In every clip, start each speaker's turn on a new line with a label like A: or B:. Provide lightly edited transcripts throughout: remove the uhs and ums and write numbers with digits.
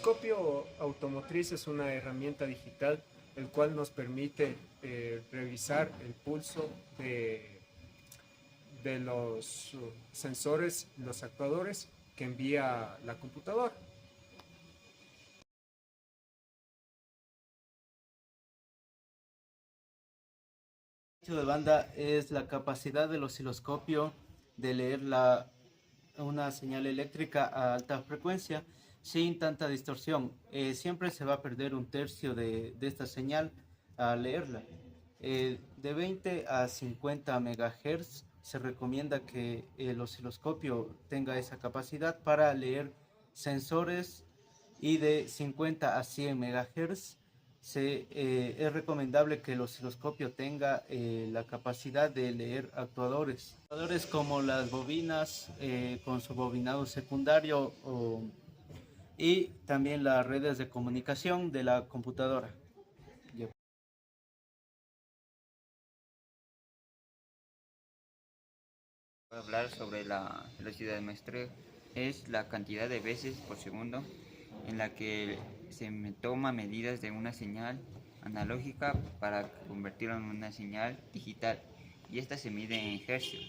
A: osciloscopio automotriz es una herramienta digital el cual nos permite revisar el pulso de los sensores, los actuadores que envía la computadora.
B: El ancho de banda es la capacidad del osciloscopio de leer una señal eléctrica a alta frecuencia sin tanta distorsión. Siempre se va a perder un tercio de esta señal al leerla. De 20 a 50 MHz se recomienda que el osciloscopio tenga esa capacidad para leer sensores, y de 50 a 100 MHz es recomendable que el osciloscopio tenga la capacidad de leer actuadores. Actuadores como las bobinas con su bobinado secundario y también las redes de comunicación de la computadora.
C: Voy a hablar sobre la velocidad de muestreo. Es la cantidad de veces por segundo en la que se toma medidas de una señal analógica para convertirla en una señal digital, y esta se mide en hercios.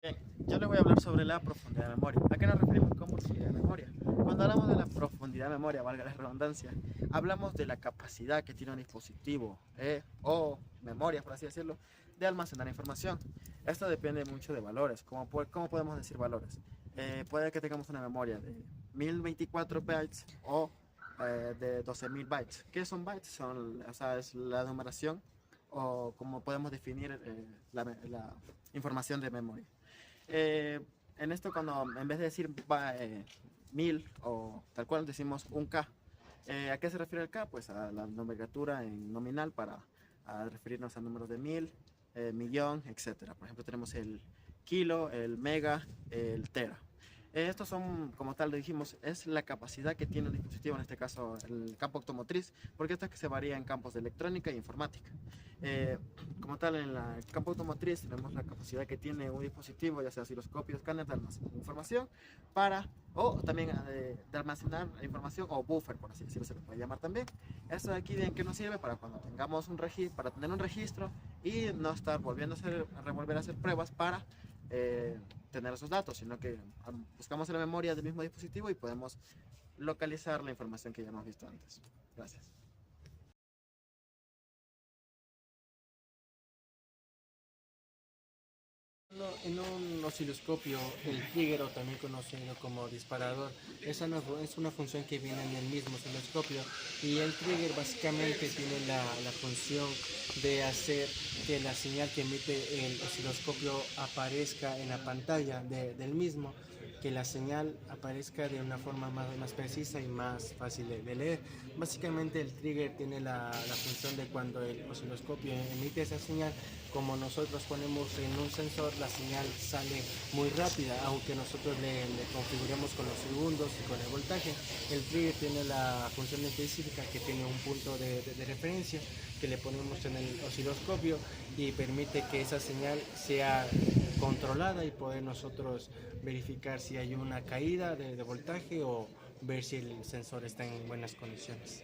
D: Bien, yo le voy a hablar sobre la profundidad de memoria. ¿A qué nos referimos con profundidad de memoria? Cuando hablamos de la profundidad de memoria, valga la redundancia, hablamos de la capacidad que tiene un dispositivo o memoria, por así decirlo, de almacenar información. Esto depende mucho de valores. ¿Cómo podemos decir valores? Puede que tengamos una memoria de 1024 bytes o de 12.000 bytes. ¿Qué son bytes? Es la numeración o como podemos definir la información de memoria. En esto, cuando en vez de decir 1000 o tal cual decimos un K, ¿a qué se refiere el K? Pues a la nomenclatura en nominal para referirnos a números de 1000, millón, etcétera. Por ejemplo, tenemos el kilo, el mega, el tera. Estos son, como tal dijimos, es la capacidad que tiene un dispositivo, en este caso el campo automotriz, porque esto es que se varía en campos de electrónica e informática. Como tal, en el campo automotriz tenemos la capacidad que tiene un dispositivo, ya sea osciloscopio, escáner, de almacenar información o también de almacenar información, o buffer, por así decirlo, se le puede llamar también. Esto de aquí, ¿de qué nos sirve? Para cuando tengamos para tener un registro y no estar volviendo a volver a hacer pruebas para tener esos datos, sino que buscamos en la memoria del mismo dispositivo y podemos localizar la información que ya hemos visto antes. Gracias.
A: En un osciloscopio, el trigger, o también conocido como disparador, esa es una función que viene en el mismo osciloscopio, y el trigger básicamente tiene la función de hacer que la señal que emite el osciloscopio aparezca en la pantalla del mismo, que la señal aparezca de una forma más precisa y más fácil de leer. Básicamente el trigger tiene la función de cuando el osciloscopio emite esa señal, como nosotros ponemos en un sensor, la señal sale muy rápida, aunque nosotros le configuremos con los segundos y con el voltaje. El trigger tiene la función específica que tiene un punto de referencia que le ponemos en el osciloscopio y permite que esa señal sea controlada y poder nosotros verificar si hay una caída de voltaje o ver si el sensor está en buenas condiciones.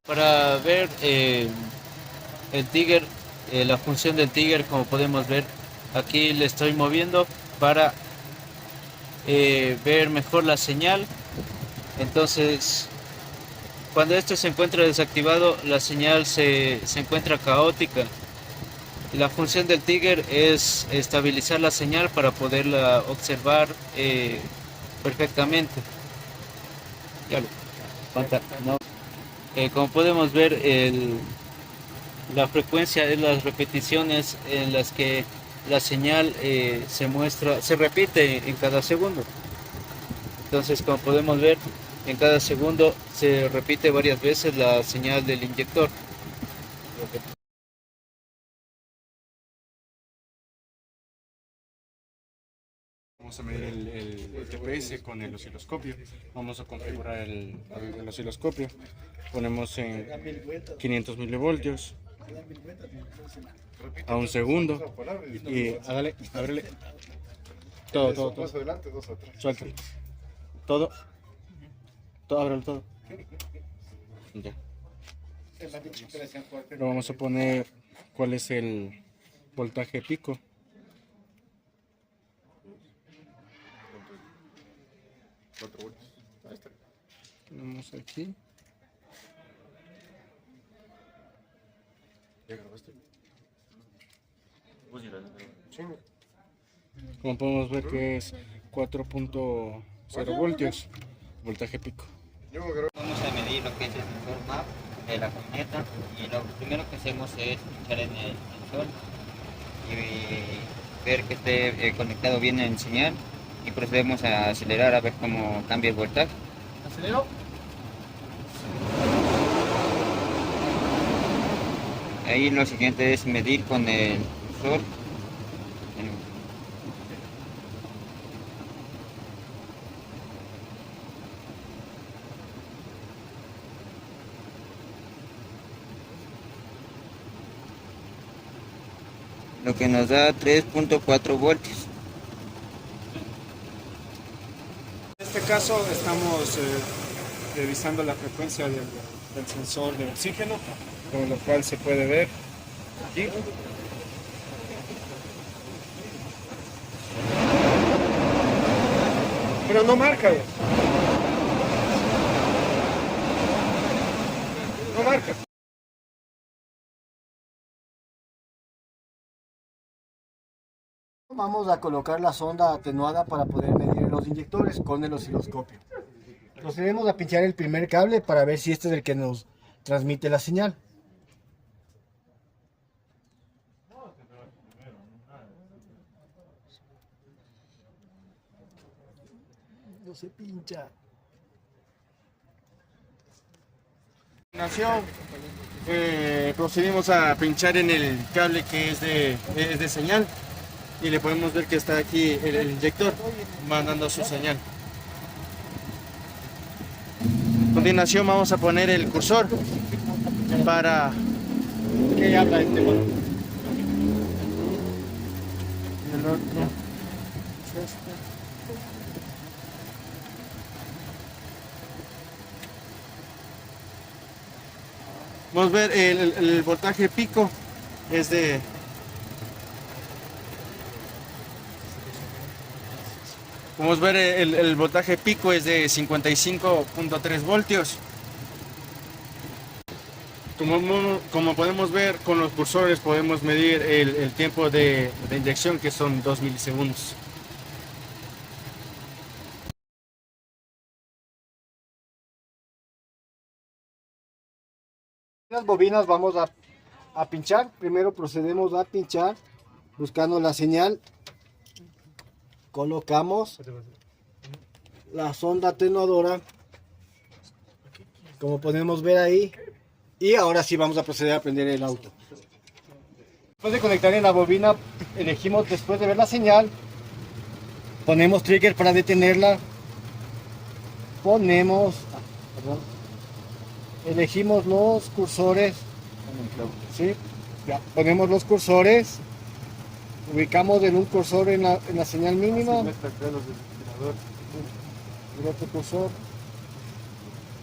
B: Para ver el trigger, la función del trigger, como podemos ver, aquí le estoy moviendo para ver mejor la señal. Entonces, cuando esto se encuentra desactivado, la señal se encuentra caótica. Y la función del trigger es estabilizar la señal para poderla observar perfectamente. No. Como podemos ver, la frecuencia es las repeticiones en las que la señal se repite en cada segundo. Entonces, como podemos ver, en cada segundo se repite varias veces la señal del inyector.
E: Vamos a medir el TPS con el osciloscopio. Vamos a configurar el osciloscopio. Ponemos en 500 milivoltios. a un segundo y hágale, ábrele. Todo.
F: Dos adelante, dos atrás.
E: Suéltalo. Todo, ábrelo todo. Ya. Lo vamos a poner cuál es el voltaje pico. Tenemos aquí. Como podemos ver que es 4.0 voltios, voltaje pico.
C: Vamos a medir lo que es el sensor MAP de la camioneta y lo primero que hacemos es pinchar en el sensor y ver que esté conectado bien en señal y procedemos a acelerar a ver cómo cambia el voltaje.
D: ¿Acelero?
C: Ahí lo siguiente es medir con el cursor lo que nos da 3.4 voltios.
E: En este caso estamos revisando la frecuencia del sensor de oxígeno, con lo cual se puede ver aquí. Pero no marca. No marca.
G: Vamos a colocar la sonda atenuada para poder medir los inyectores con el osciloscopio. Procedemos a pinchar el primer cable para ver si este es el que nos transmite la señal. No se pincha.
A: Procedimos a pinchar en el cable que es de señal y le podemos ver que está aquí el inyector mandando su señal. A continuación vamos a poner el cursor para que habla este botón. El otro. Vamos a ver el voltaje pico es de Vamos a ver el voltaje pico es de 55.3 voltios. Como podemos ver con los cursores podemos medir el tiempo de inyección, que son 2 milisegundos.
G: Las bobinas vamos a pinchar. Primero procedemos a pinchar buscando la señal. Colocamos la sonda atenuadora, como podemos ver ahí, y ahora sí vamos a proceder a prender el auto. Después de conectar en la bobina, elegimos, después de ver la señal, ponemos trigger para detenerla, elegimos los cursores, ¿sí? Ya, ponemos los cursores, ubicamos en un cursor en la señal mínima, el otro cursor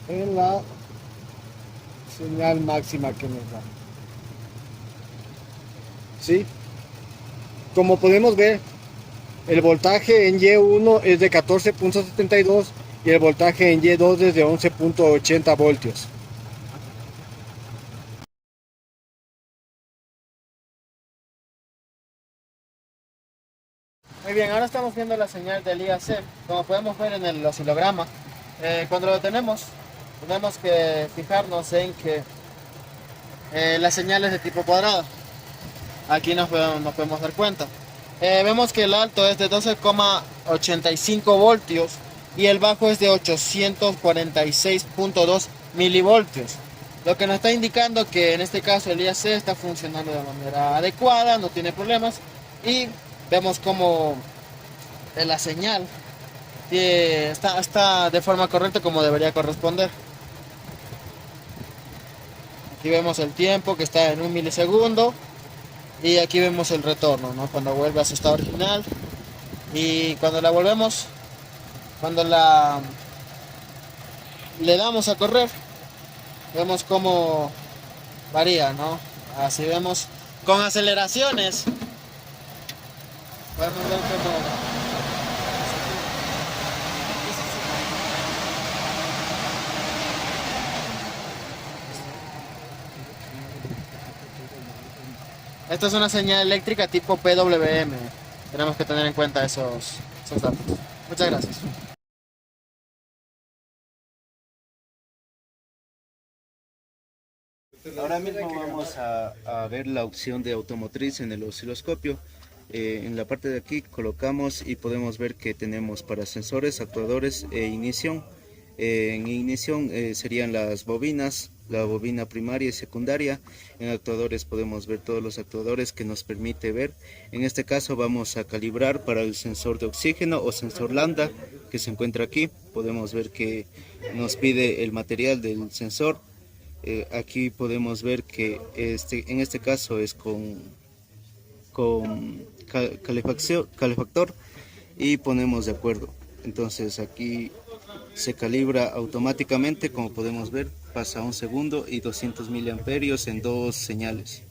G: en la señal máxima que nos da. ¿Sí? Como podemos ver, el voltaje en Y1 es de 14.72 y el voltaje en Y2 es de 11.80 voltios.
D: Muy bien, ahora estamos viendo la señal del IAC. Como podemos ver en el oscilograma, cuando lo tenemos que fijarnos en que la señal es de tipo cuadrado. Aquí nos podemos dar cuenta. Vemos que el alto es de 12,85 voltios y el bajo es de 846.2 milivoltios. Lo que nos está indicando que en este caso el IAC está funcionando de manera adecuada, no tiene problemas, y vemos como la señal está de forma correcta como debería corresponder. Aquí vemos el tiempo que está en 1 milisegundo. Y aquí vemos el retorno, ¿no? Cuando vuelve a su estado original. Y cuando la volvemos, cuando le damos a correr, vemos cómo varía, ¿no? Así vemos con aceleraciones. Podemos ver cómo... Esta es una señal eléctrica tipo PWM. Tenemos que tener en cuenta esos datos. Muchas gracias.
B: Ahora mismo vamos a ver la opción de automotriz en el osciloscopio. En la parte de aquí colocamos y podemos ver que tenemos para sensores, actuadores e ignición. En ignición serían las bobinas, la bobina primaria y secundaria. En actuadores podemos ver todos los actuadores que nos permite ver. En este caso vamos a calibrar para el sensor de oxígeno o sensor lambda que se encuentra aquí. Podemos ver que nos pide el material del sensor. Aquí podemos ver que en este caso es con calefactor y ponemos de acuerdo. Entonces aquí se calibra automáticamente, como podemos ver, pasa 1 segundo y 200 miliamperios en 2 señales.